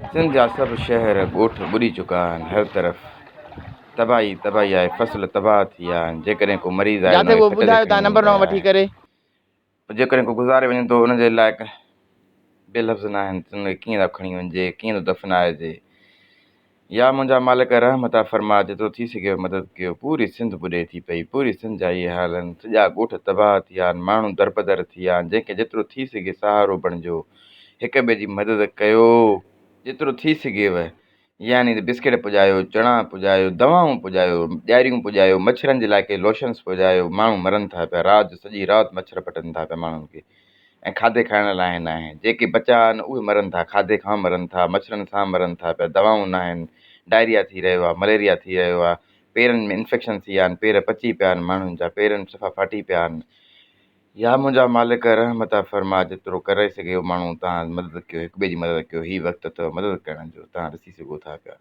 सिंध जा सभु शहर ॻोठ ॿुॾी चुका आहिनि। हर तरफ़ तबाही तबाही आहे। फसल तबाह थी विया आहिनि। जेकॾहिं को मरीज़ आहे जिते उनखे उहो सट ते ॿुधायो खणी तव्हां नंबर वञिबो वठी आहे। करे। जेकॾहिं को गुज़ारे वञे थो उनजे लाइक़ु बेलफ़्ज़ न आहिनि। उनखे कीअं थो खणी वञिजे, कीअं थो दफ़नाइजे। या मुंहिंजा मालिक रहमत फरमा, जेतिरो थी सघे मदद कयो। पूरी सिंध ॿुॾे थी पई, पूरी सिंध जा इहे हाल आहिनि। सॼा ॻोठ तबाह थी विया आहिनि। माण्हू दरबदर थी विया आहिनि। जंहिंखे जेतिरो थी सघे सहारो बणिजो, हिक ॿिए जी मदद कयो जेतिरो थी सघेव। यानी त बिस्किट पुॼायो, चणा पुॼायो, दवाऊं पुॼायो, ॾियारियूं पुॼायो, मच्छरनि जे लाइ के लोशन्स पुॼायो। माण्हू मरनि था पिया, राति सॼी राति मच्छर पटनि था पिया माण्हुनि खे। ऐं खाधे खाइण लाइ न आहे। जेके बचा आहिनि उहे मरनि था, खाधे खां मरनि था, मच्छरनि सां मरनि था पिया। दवाऊं न आहिनि। डायरिया थी रहियो आहे, मलेरिया थी रहियो आहे। पेरनि में इंफेक्शन थी विया आहिनि। पेर पची पिया आहिनि माण्हुनि जा, पेरनि सफ़ा फाटी पिया आहिनि। या मुंहिंजा मालिक रहमत फरमा, जेतिरो करे सघे माण्हू तव्हां मदद कयो, हिक ॿिए जी मदद कयो। हीउ वक़्तु अथव मदद करण जो, तव्हां ॾिसी सघो था पिया।